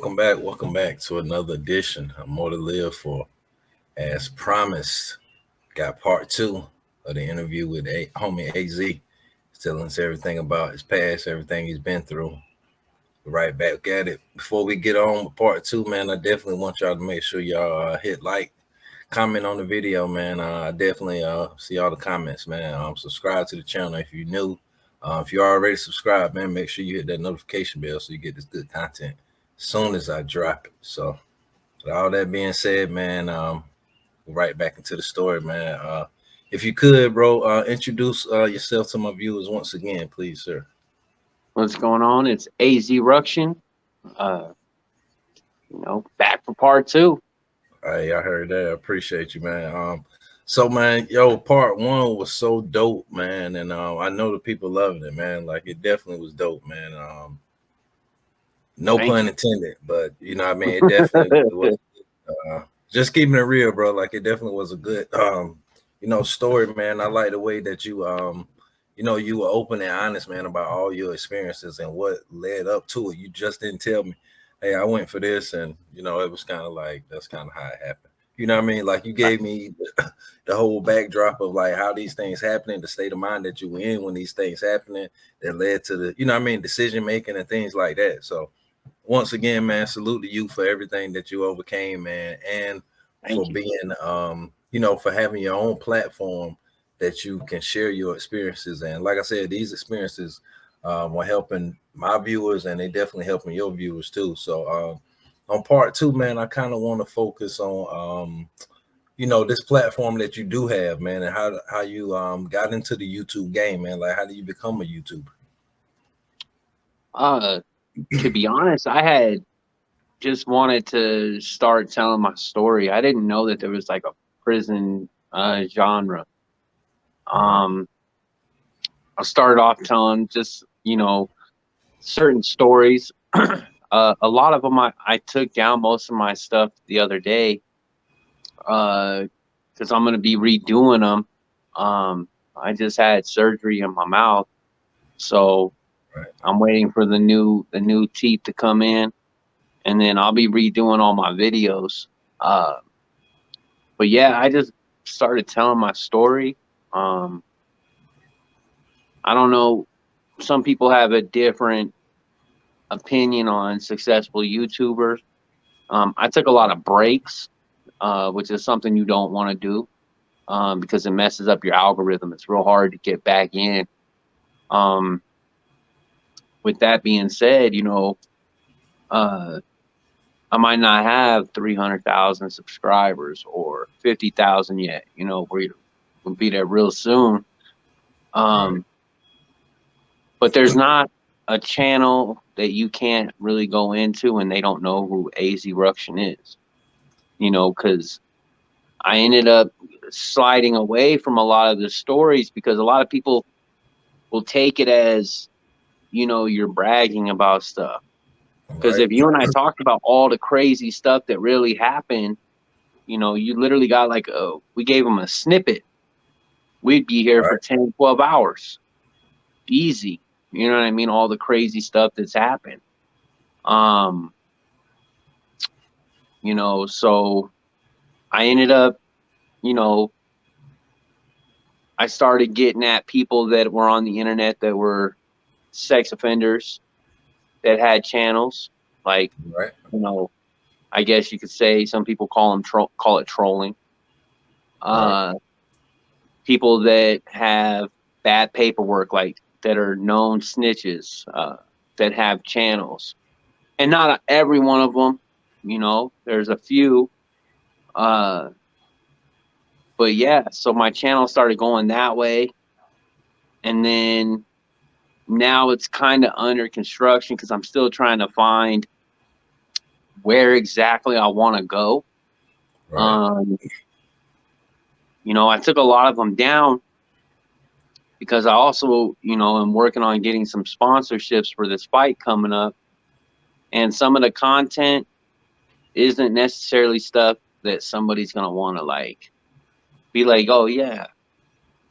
Welcome back to another edition of More to Live For. As promised, got part two of the interview with homie AZ. He's telling us everything about his past, everything he's been through. Right back at it. Before we get on with part two, man, I definitely want y'all to make sure y'all hit like, comment on the video, man. I definitely see all the comments, man. Subscribe to the channel if you're new. If you're already subscribed, man, make sure you hit that notification bell so you get this good content as soon as I drop it. So, with all that being said, man, right back into the story, man. If you could, bro, introduce yourself to my viewers once again, please, sir. What's going on? It's AZ Ruction. Uh, back for part two. Hey, I heard that. I appreciate you, man. So man, yo, part one was so dope, man, and I know the people loving it, man. Like it definitely was dope, man. No Thank pun you. intended, but you know, what I mean, it definitely was. Just keeping it real, bro. Like it definitely was a good, story, man. I like the way that you were open and honest, man, about all your experiences and what led up to it. You just didn't tell me, hey, I went for this, and it was kind of like that's kind of how it happened. You know what I mean? Like you gave me the whole backdrop of like how these things happening, the state of mind that you were in when these things happening that led to the, decision making and things like that. So once again, man, salute to you for everything that you overcame, man, and for Thank you. being, for having your own platform that you can share your experiences. And like I said, these experiences were helping my viewers, and they definitely helping your viewers too. So on part two, man, I kind of want to focus on, this platform that you do have, man, and how you got into the YouTube game, man. Like, how do you become a YouTuber? Uh, to be honest, I had just wanted to start telling my story. I didn't know that there was like a prison genre. Right, Um, I started off telling just certain stories. A lot of them I took down most of my stuff the other day because I'm gonna be redoing them. I just had surgery in my mouth, so right, I'm waiting for the new teeth to come in, and then I'll be redoing all my videos. Uh, but yeah, I just started telling my story. Um, I don't know. Some people have a different opinion on successful YouTubers. I took a lot of breaks, which is something you don't want to do because it messes up your algorithm. It's real hard to get back in. Um, with that being said, uh, I might not have 300,000 subscribers or 50,000 yet. We'll be there real soon. right. Um, but there's not a channel that you can't really go into and they don't know who AZ Ruction is. Because I ended up sliding away from a lot of the stories because a lot of people will take it as, you're bragging about stuff. Because Right. if you and I talked about all the crazy stuff that really happened, you literally got we gave them a snippet. We'd be here for Right. 10, 12 hours. Easy. You know what I mean? All the crazy stuff that's happened. Um, so I ended up, you know, I started getting at people that were on the internet that were sex offenders that had channels. Like, Right. you know, I guess you could say some people call it trolling. Right. Uh, people that have bad paperwork, like that are known snitches, that have channels, and not every one of them. There's a few. Uh, but yeah, so my channel started going that way, and then now it's kind of under construction because I'm still trying to find where exactly I want to go. Right. Um, I took a lot of them down because I also, am working on getting some sponsorships for this fight coming up. And some of the content isn't necessarily stuff that somebody's going to want to be like, oh, yeah,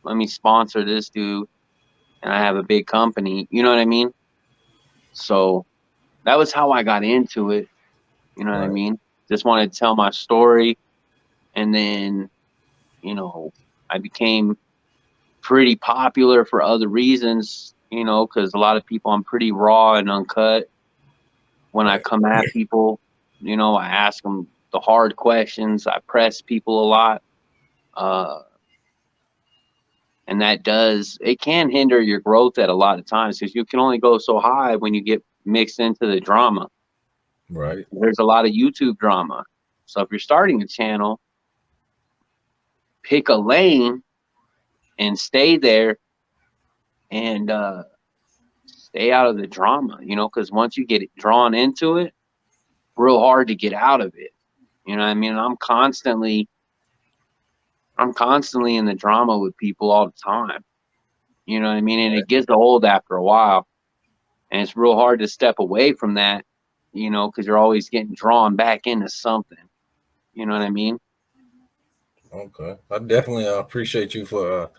let me sponsor this dude. And I have a big company. You know what I mean? So that was how I got into it. You know what I Right. mean? Just wanted to tell my story, and then, you know, I became pretty popular for other reasons, you know, because a lot of people, I'm pretty raw and uncut when I Right. come at people. You know, I ask them the hard questions. I press people a lot. Uh, and that does, it can hinder your growth at a lot of times because you can only go so high when you get mixed into the drama. Right. There's a lot of YouTube drama. So if you're starting a channel, pick a lane and stay there and stay out of the drama, you know, because once you get drawn into it, real hard to get out of it. You know what I mean? I'm constantly in the drama with people all the time. You know what I mean? And it gets old after a while. And it's real hard to step away from that, you know, because you're always getting drawn back into something. You know what I mean? Okay. I definitely appreciate you for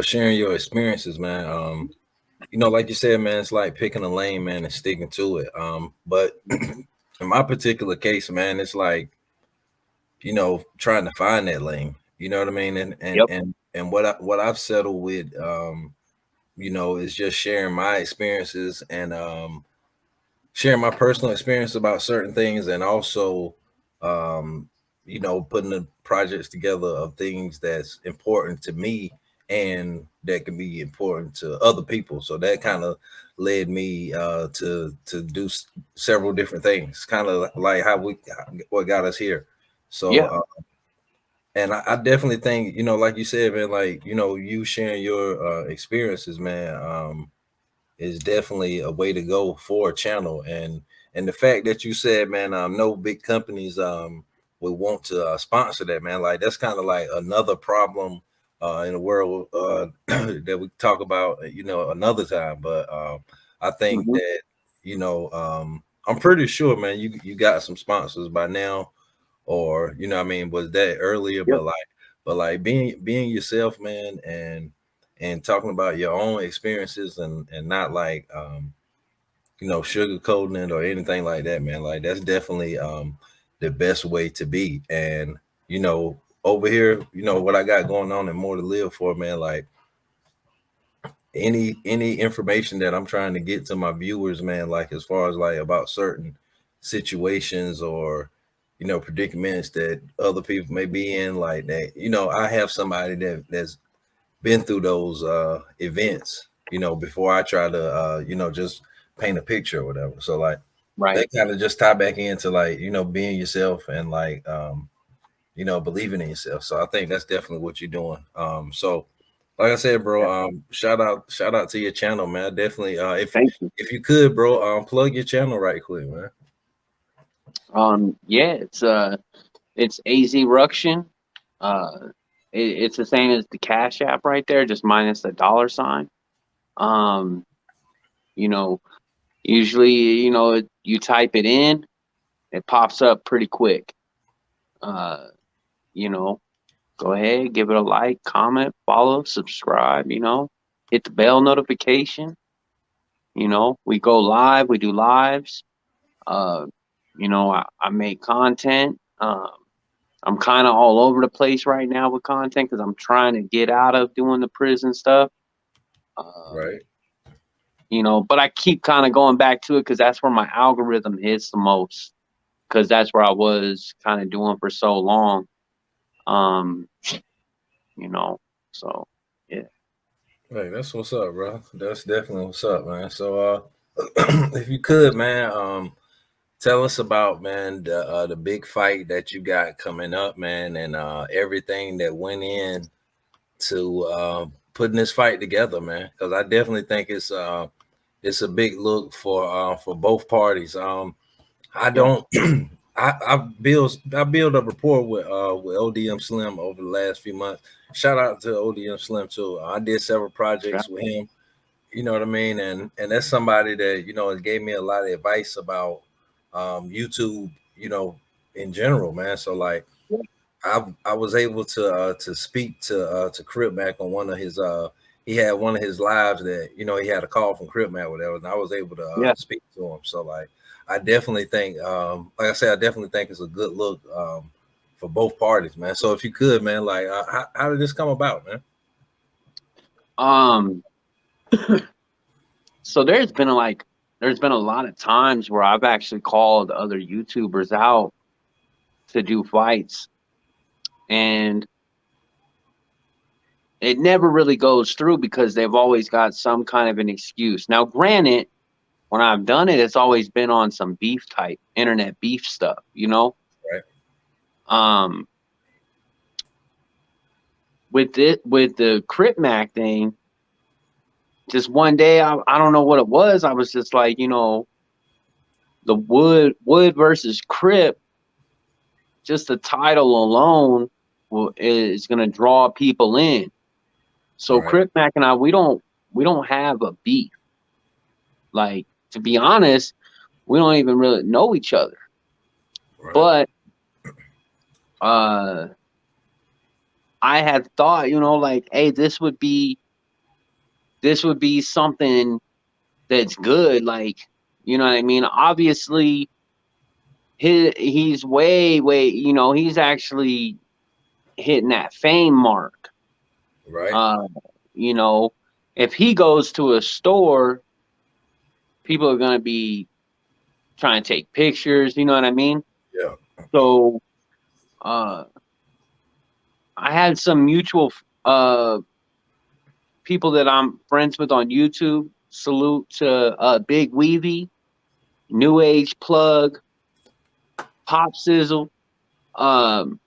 sharing your experiences, man. Like you said, man, it's like picking a lane, man, and sticking to it. But in my particular case, man, it's like, trying to find that lane. You know what I mean? And and Yep. and and what I've settled with, is just sharing my experiences and sharing my personal experience about certain things, and also, um, putting the projects together of things that's important to me and that can be important to other people. So that kind of led me to do several different things, kind of like what got us here. So Yeah. and I definitely think, like you said, man, like, you sharing your experiences, man, is definitely a way to go for a channel. And the fact that you said, man, no big companies would want to sponsor that, man, like that's kind of like another problem in the world that we talk about, another time. But I think Hmm. that, I'm pretty sure, man, you got some sponsors by now, or what I mean, was that earlier, Yep. but like being yourself, man, and talking about your own experiences, and not like sugarcoating it or anything like that, man. Like that's definitely the best way to be. And over here, what I got going on and more to live for, man, like any information that I'm trying to get to my viewers, man, like as far as like about certain situations or predicaments that other people may be in, like that, I have somebody that's been through those events, before I try to just paint a picture or whatever. So like Right. that kind of just tie back into like, being yourself and like believing in yourself. So I think that's definitely what you're doing. So like I said, Yeah. bro, shout out to your channel, man. Definitely if Thank you. if you could, bro, plug your channel right quick, man. Yeah, it's AZ Ruction. Uh, it's the same as the Cash App right there, just minus the dollar sign. Um, you know, usually, you type it in, it pops up pretty quick. Uh, you know, go ahead, give it a like, comment, follow, subscribe, hit the bell notification. We go live, we do lives. Uh, I make content. I'm kind of all over the place right now with content because I'm trying to get out of doing the prison stuff. Uh, Right. but I keep kind of going back to it because that's where my algorithm hits the most because that's where I was kind of doing for so long. Um, you know, so yeah. Hey, that's what's up, bro. That's definitely what's up, man. So if you could, man, tell us about, man, the big fight that you got coming up, man, and everything that went in to putting this fight together, man. Because I definitely think it's a big look for both parties. I Yep. don't. I build a rapport with ODM Slim over the last few months. Shout out to ODM Slim too. I did several Yeah. projects with him. You know what I mean, and that's somebody that has gave me a lot of advice about YouTube. In general, man. So like I was able to speak to Crip Mac on one of his he had one of his lives that he had a call from Crip Mac, whatever, and I was able to Yeah. speak to him. So like I definitely think, like I said, I definitely think it's a good look for both parties, man. So if you could, man, like, how did this come about, man? Um, so there's been a lot of times where I've actually called other YouTubers out to do fights, and it never really goes through because they've always got some kind of an excuse. Now, granted, when I've done it, it's always been on some beef type, internet beef stuff, you know? Right. Um, with the Crip Mac thing, just one day, I don't know what it was. I was just like, you know, the Wood versus Crip, just the title alone is going to draw people in. So Right. Crip Mac and I, we don't have a beef. Like, to be honest, we don't even really know each other. Right. But I had thought, you know, like, hey, this would be something that's good. Like, you know what I mean? Obviously, he's way, you know, he's actually hitting that fame mark. Right. Uh, you know, if he goes to a store, people are gonna be trying to take pictures. You know what I mean? Yeah. So, uh, I had some mutual people that I'm friends with on YouTube. Salute to Big Weavy, New Age Plug, Pop Sizzle. Um,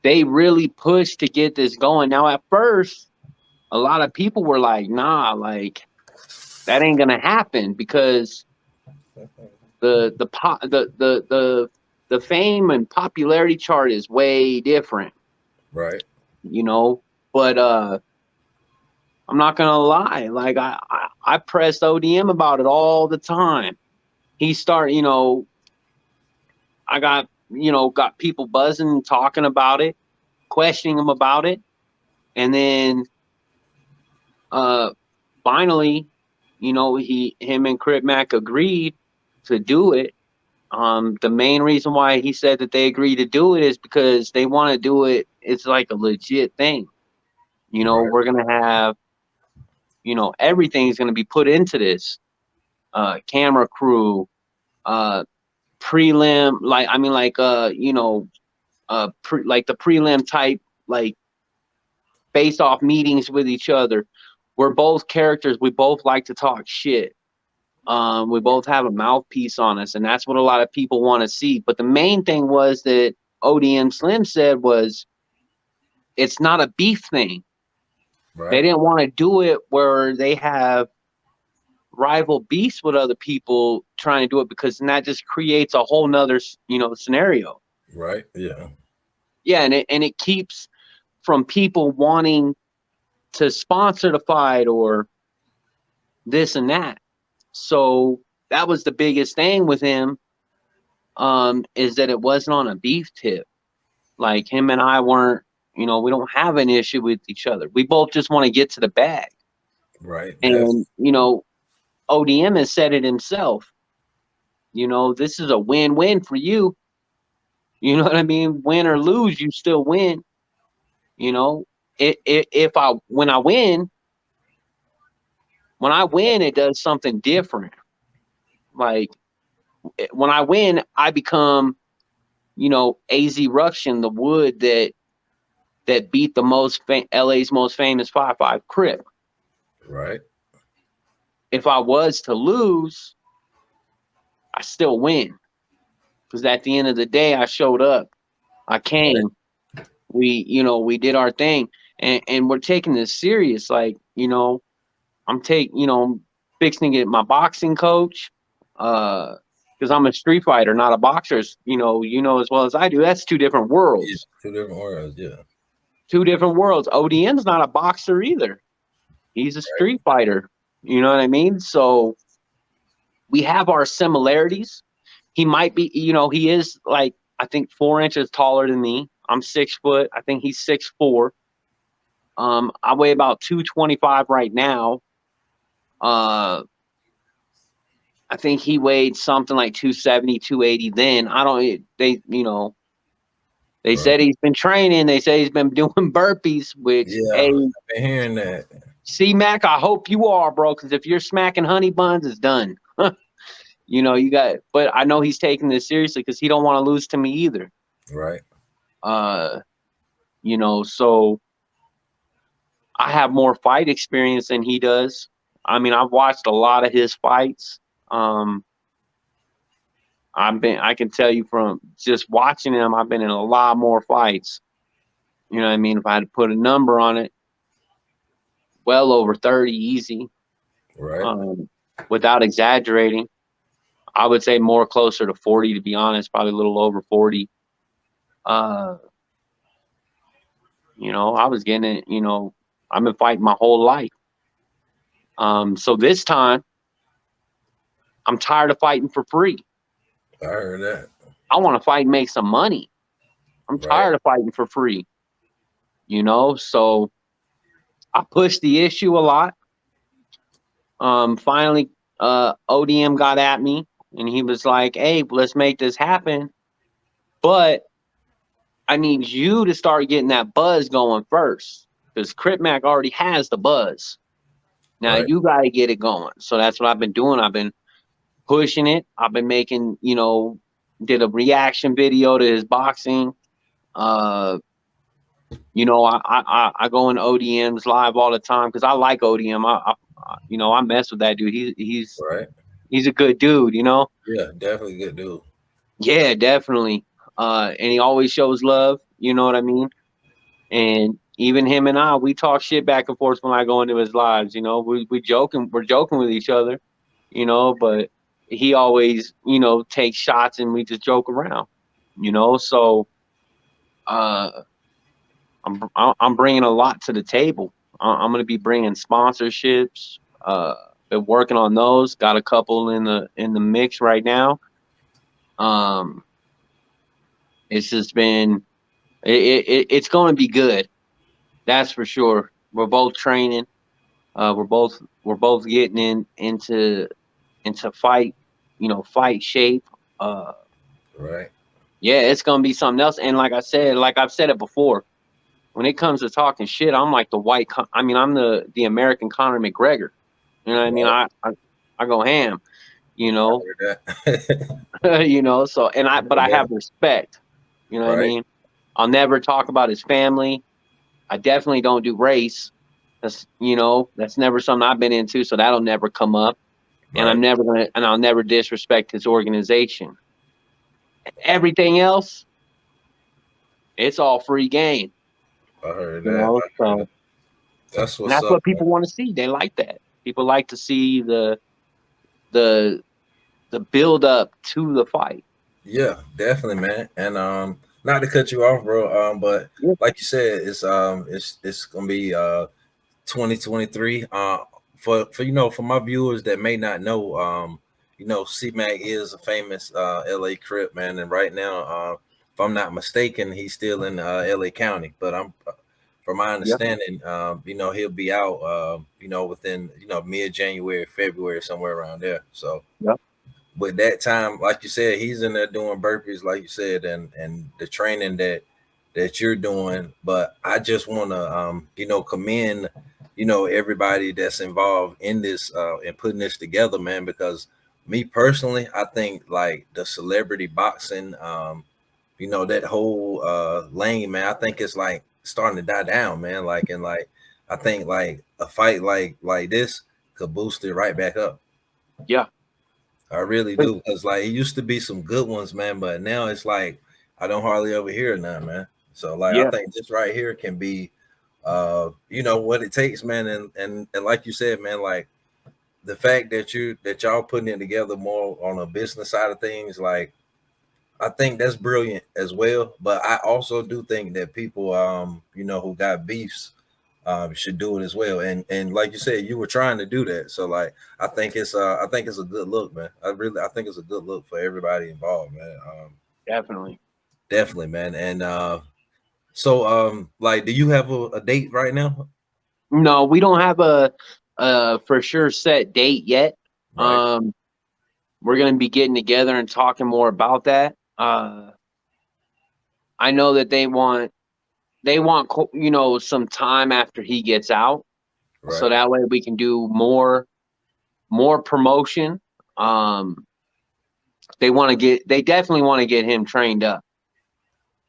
they really pushed to get this going. Now, at first, a lot of people were like, "Nah, like that ain't gonna happen," because the pop the fame and popularity chart is way different, Right. you know. But I'm not gonna lie, like I pressed ODM about it all the time. He started, you know, I got, you know, got people buzzing, talking about it, questioning him about it, and then uh finally, you know, him and Crip Mac agreed to do it. The main reason why he said that they agreed to do it is because they want to do it. It's like a legit thing. You know, Right. we're gonna have, you know, everything's gonna be put into this. Camera crew, uh, prelim, like I mean, like you know, like the prelim type, like face off meetings with each other. We're both characters. We both like to talk shit. We both have a mouthpiece on us, and that's what a lot of people want to see. But the main thing was that ODM Slim said was it's not a beef thing. They Right. didn't want to do it where they have rival beefs with other people trying to do it because then that just creates a whole nother, you know, scenario. Right. Yeah. Yeah, and it keeps from people wanting to sponsor the fight or this and that. So that was the biggest thing with him, is that it wasn't on a beef tip. Like him and I weren't, you know, we don't have an issue with each other. We both just want to get to the bag. Right. And, you know, ODM has said it himself. You know, this is a win-win for you. You know what I mean? Win or lose, you still win. You know, if I when I win, it does something different. Like when I win, I become, you know, AZ Ruction, the Wood that beat the LA's most famous 5-5 Crip. Right. If I was to lose, I still win because at the end of the day, I showed up. I Right. came. You know, we did our thing, and we're taking this serious. Like, you know, you know, fixing to get my boxing coach, because I'm a street fighter, not a boxer. You know as well as I do. That's two different Yeah. worlds. Two different worlds. Yeah. Two different worlds. ODM's not a boxer either. He's a Right. street fighter. You know what I mean? So we have our similarities. He might be, you know, he is like I think 4 inches taller than me. I'm 6 foot. I think he's 6'4". I weigh about 225 right now. Uh, I think he weighed something like 270, 280 then. They Right. said he's been training. They say he's been doing burpees, which, Yeah, hey, I've been hearing that. C-Mac, I hope you are, bro, because if you're smacking honey buns, it's done. You got, but I know he's taking this seriously because he don't want to lose to me either. Right. Uh, so I have more fight experience than he does. I mean, I've watched a lot of his fights. I can tell you from just watching him, I've been in a lot more fights. You know what I mean? If I had to put a number on it, well over 30 easy. Right. Without exaggerating. I would say more closer to 40, to be honest, probably a little over 40. I was getting it, I've been fighting my whole life. So this time, I'm tired of fighting for free. I heard that. I want to fight and make some money. I'm Right. tired of fighting for free. So I pushed the issue a lot. Finally, ODM got at me and he was like, hey, let's make this happen. But I need you to start getting that buzz going first because Crip Mac already has the buzz. Now Right. you got to get it going. So that's what I've been doing. I've been pushing it. I've been making, did a reaction video to his boxing. I go in ODMs live all the time because I like ODM. I mess with that dude. He's Right. a good dude. Yeah, definitely good dude. Yeah, definitely. And he always shows love. You know what I mean? And even him and I, we talk shit back and forth when I go into his lives. We're joking with each other. But he always, takes shots and we just joke around. So I'm bringing a lot to the table. I'm going to be bringing sponsorships. Been working on those. Got a couple in the mix right now. It's just been it's going to be good. That's for sure. We're both training. We're both getting into fight, fight shape. Right. Yeah, it's gonna be something else. And like I've said it before, when it comes to talking shit, I'm like I'm the American Conor McGregor. You know what I mean? Right. I go ham. You I know, heard that. So but I have respect. You know what I Right. mean? I'll never talk about his family. I definitely don't do race. That's never something I've been into, so that'll never come up. And Right. I'll never disrespect his organization. Everything else, it's all free game. I heard that. I heard So that. That's and what's that's up, what people want to see. They like that. People like to see the build up to the fight. Yeah, definitely, man. And not to cut you off, bro. But Yeah. like you said, it's gonna be 2023. For for my viewers that may not know, C-Mac is a famous LA Crip, man, and right now, if I'm not mistaken, he's still in LA County. But I'm from my Yeah. understanding, he'll be out within mid January, February, somewhere around there. So Yeah. with that time, like you said, he's in there doing burpees, like you said, and the training that you're doing. But I just want to commend everybody that's involved in this and putting this together, man, because me personally, I think like the celebrity boxing, that whole lane, man, I think it's like starting to die down, man. Like I think like a fight like this could boost it right back up. Yeah. I really do, because like it used to be some good ones, man, but now it's like I don't hardly ever hear none, man. So like I Yeah. think this right here can be what it takes, man, and like you said, man, like the fact that y'all putting it together more on a business side of things, like I think that's brilliant as well. But I also do think that people who got beefs should do it as well. And like you said, you were trying to do that. So like I think it's a good look, man. I think it's a good look for everybody involved, man. Definitely. Definitely, man. And so like do you have a date right now? No, we don't have a for sure set date yet. Right. Um, we're gonna be getting together and talking more about that. I know that they want some time after he gets out, so Right. that way we can do more promotion. They definitely want to get him trained up.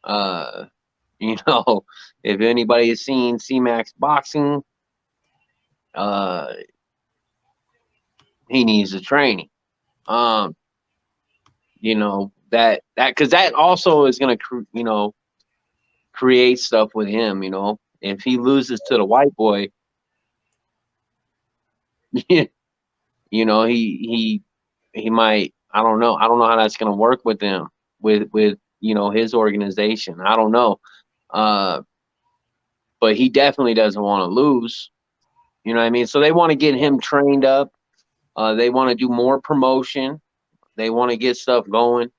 Uh, if anybody has seen C-Max boxing, uh, he needs the training. That because that also is going to create stuff with him. If he loses to the white boy, he might. I don't know. I don't know how that's going to work with them with his organization. I don't know. But he definitely doesn't want to lose. You know what I mean? So they want to get him trained up. They want to do more promotion. They want to get stuff going.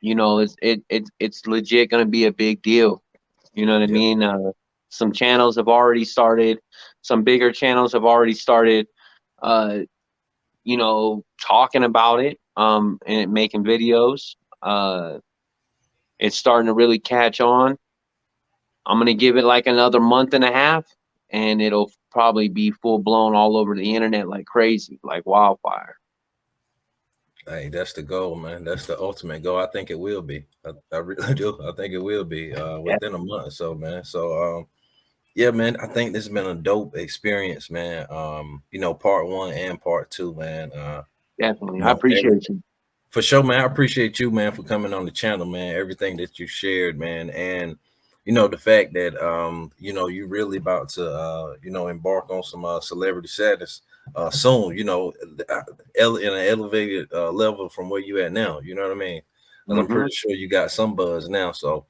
It's legit going to be a big deal. You know what I Yep. mean? Some channels have already started. Some bigger channels have already started. Talking about it. And making videos. It's starting to really catch on. I'm gonna give it like another month and a half, and it'll probably be full blown all over the internet like crazy, like wildfire. Hey, that's the goal, man. That's the ultimate goal. I think it will be. I really do. I think it will be Yeah, within a month or so, man. So yeah, man, I think this has been a dope experience, man. Part one and part two, man. definitely. You I know, appreciate you. For sure, man. I appreciate you, man, for coming on the channel, man. Everything that you shared, man, and the fact that you really about to embark on some celebrity status soon. In an elevated level from where you at now. You know what I mean? And I'm Hmm. pretty sure you got some buzz now. So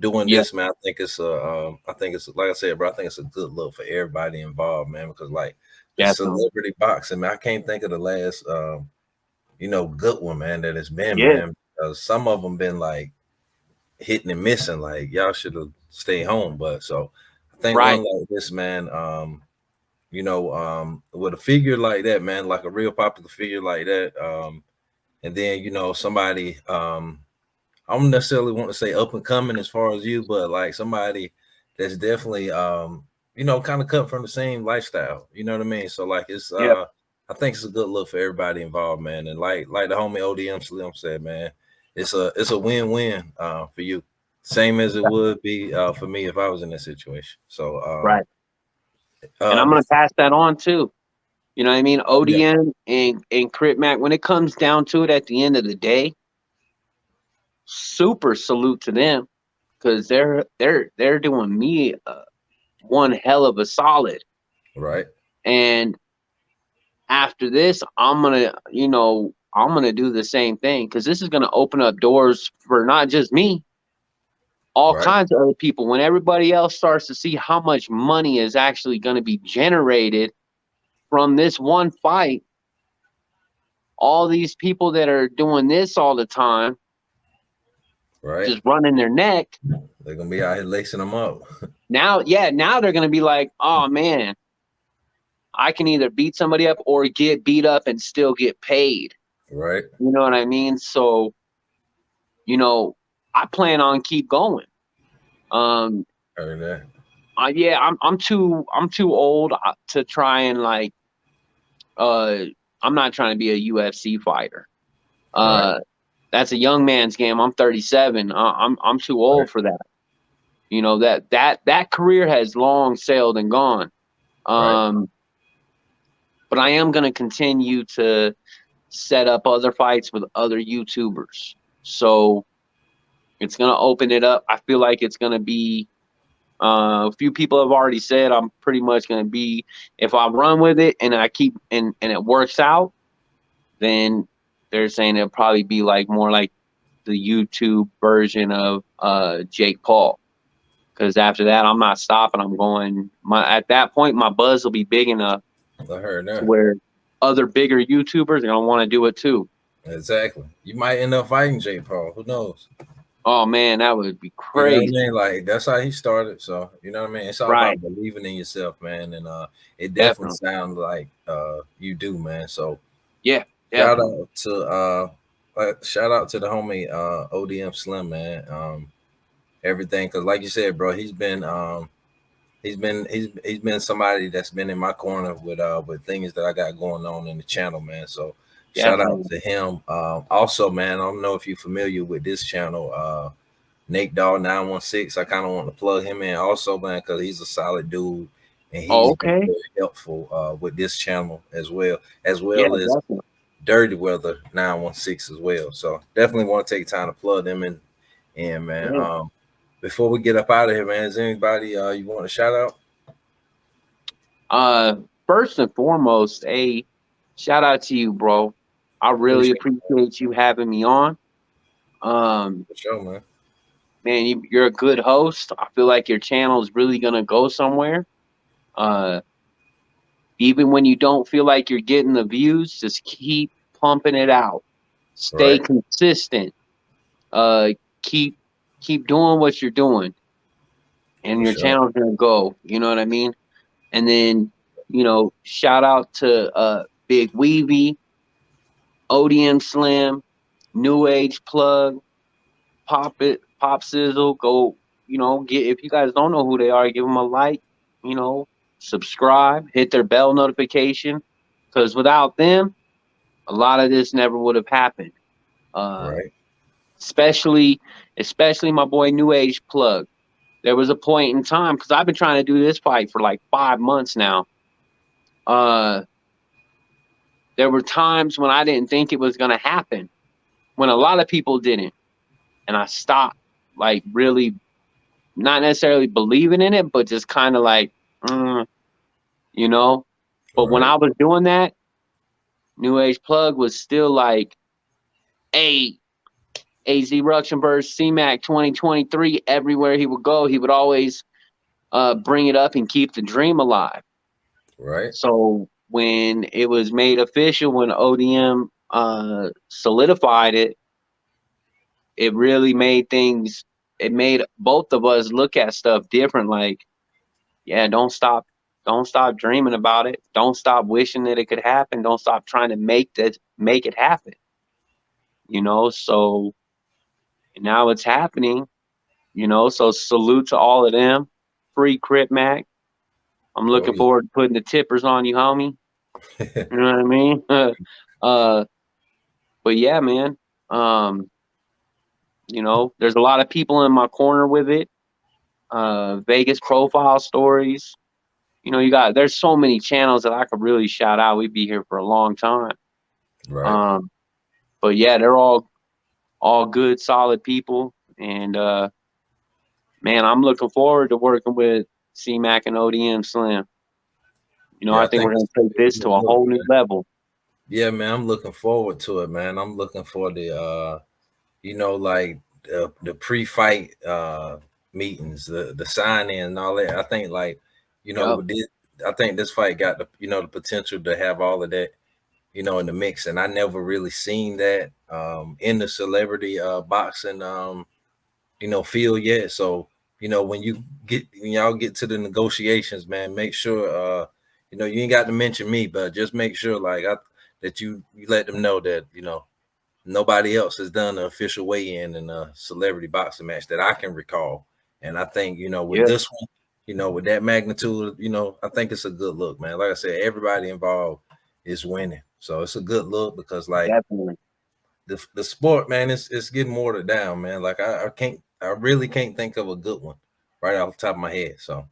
doing Yeah, this, man, I think it's like I said, bro. I think it's a good look for everybody involved, man, because like the definitely. celebrity boxing, man, I can't think of the last good one, man, that it's been, Yeah, man. Because some of them been like hitting and missing, like y'all should have stayed home. But so I think right. one like this, man, with a figure like that, man, like a real popular figure like that, and then somebody, I don't necessarily want to say up and coming as far as you, but like somebody that's definitely kind of cut from the same lifestyle. You know what I mean? So like it's Yeah, I think it's a good look for everybody involved, man. And like the homie ODM Slim said, man, it's a win-win for you. Same as it would be for me if I was in that situation. So right. And I'm gonna before, pass that on too. You know what I mean? yeah, ODM and Crit Mac. When it comes down to it, at the end of the day, super salute to them because they're doing me one hell of a solid. right, And after this, I'm gonna do the same thing because this is gonna open up doors for not just me, all right, kinds of other people. When everybody else starts to see how much money is actually gonna be generated from this one fight, all these people that are doing this all the time, right. just running their neck. They're gonna be out here lacing them up. Now, yeah, now they're gonna be like, oh man, I can either beat somebody up or get beat up and still get paid. Right. You know what I mean? So, you know, I plan on keep going. Um, Heard that. yeah, I'm too old to try and like. Uh, I'm not trying to be a UFC fighter. Right. Uh, that's a young man's game. I'm 37. I'm too Right. old for that. That career has long sailed and gone. Right. Um, but I am gonna continue to set up other fights with other YouTubers. So it's gonna open it up. I feel like it's gonna be. A few people have already said I'm pretty much going to be, if I run with it and I keep and it works out, then they're saying it'll probably be like more like the YouTube version of Jake Paul. Because after that, I'm not stopping. I'm going. At that point, my buzz will be big enough I heard to that. where other bigger YouTubers are going to want to do it too. Exactly. You might end up fighting Jake Paul. Who knows? Oh man, that would be You know what I crazy. mean? Like that's how he started. So you know what I mean? It's all Right? about believing in yourself, man. And it definitely Definitely. sounds like you do, man. So Yeah, Shout definitely. out to shout out to the homie ODM Slim, man. Everything, because like you said, bro, he's been somebody that's been in my corner with things that I got going on in the channel, man. So shout out Definitely. to him. Also, man, I don't know if you're familiar with this channel, Nate Dawg 916. I kind of want to plug him in also, man, because he's a solid dude and Oh, he's been okay. very helpful with this channel as Yeah, well as definitely. Dirty Weather 916 as well. So definitely want to take time to plug them in, man. Yeah. Before we get up out of here, man, is anybody you want to shout out? Uh, First and foremost, a shout out to you, bro. I really Appreciate it, appreciate you having me on. for sure, man. Man, you're a good host. I feel like your channel is really gonna go somewhere. Uh, Even when you don't feel like you're getting the views, just keep pumping it out. Stay Right, consistent. Uh, keep keep doing what you're doing, and for your sure. channel's gonna go. You know what I mean? And then, shout out to Big Weavy, ODM Slim, New Age Plug, Pop Sizzle. Go, get if you guys don't know who they are, give them a like. You know, subscribe, hit their bell notification, because without them, a lot of this never would have happened. Uh, Right, especially, especially my boy New Age Plug. There was a point in time because I've been trying to do this fight for like 5 months now. Uh, there were times when I didn't think it was going to happen, when a lot of people didn't, and I stopped, like really not necessarily believing in it, but just kind of like, mm, you know. But when right, I was doing that, New Age Plug was still like, "Hey, AZ Ruxenberg, CMAC 2023." Everywhere he would go, he would always bring it up and keep the dream alive. right, So when it was made official, when ODM solidified it, it really made things. It made both of us look at stuff different. Like, yeah, don't stop dreaming about it. Don't stop wishing that it could happen. Don't stop trying to make it happen. So now it's happening. So salute to all of them. Free Crip Mac. I'm oh looking yeah. forward to putting the tippers on you, homie. You know what I mean? uh, but yeah, man. Um, there's a lot of people in my corner with it. Vegas profile stories. There's so many channels that I could really shout out. We'd be here for a long time. Right. Um, but yeah, they're all good, solid people. And man, I'm looking forward to working with CMAC and ODM Slim. I Yeah, I think think we're it's gonna gonna take be a this to good a look, whole new man. level. Yeah, man, I'm looking forward to it, man. I'm looking for like the pre-fight meetings, the sign-in and all that. I think like, Yep. I think this fight got the potential to have all of that, in the mix. And I never really seen that in the celebrity boxing field yet. So, when y'all get to the negotiations, man, make sure you ain't got to mention me, but just make sure that you let them know that, nobody else has done an official weigh-in in a celebrity boxing match that I can recall. And I think, with Yeah. this one, with that magnitude, I think it's a good look, man. Like I said, everybody involved is winning. So it's a good look because like Definitely. the sport, man, it's getting watered down, man. Like I really can't think of a good one right off the top of my head. So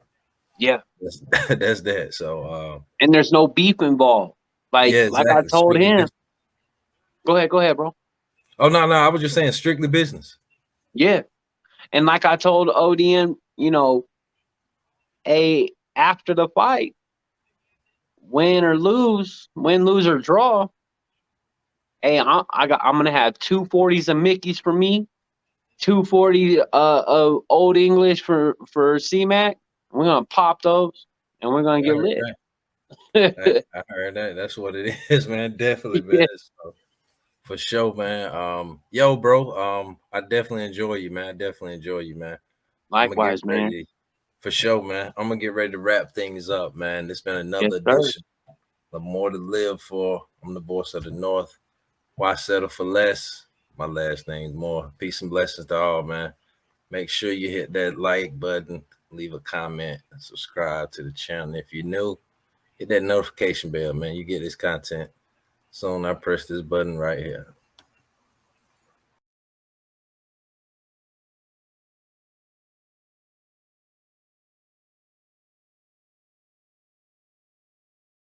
Yeah. that's that's that. So And there's no beef involved. yeah, Like I exactly. told Strictly him. business. Go ahead, bro. Oh no, I was just saying strictly business. Yeah. And like I told ODM, after the fight, win, lose or draw, hey, I'm gonna have 240s of Mickey's for me, 240 of Old English for CMAC. We're gonna pop those and we're gonna I get heard lit. that. I heard that. That's what it is, man. Definitely, man. Yeah. So, for sure, man. Yo, bro. I definitely enjoy you, man. I definitely enjoy you, man. I'm gonna get Likewise, man. ready for sure, man. I'm gonna get ready to wrap things up, man. It's been Yes, another sir. edition more to live for. I'm the voice of the North. Why settle for less? My last name's Moore. Peace and blessings to all, man. Make sure you hit that like button, leave a comment, and subscribe to the channel. If you're new, hit that notification bell, man. You get this content soon. I press this button right here.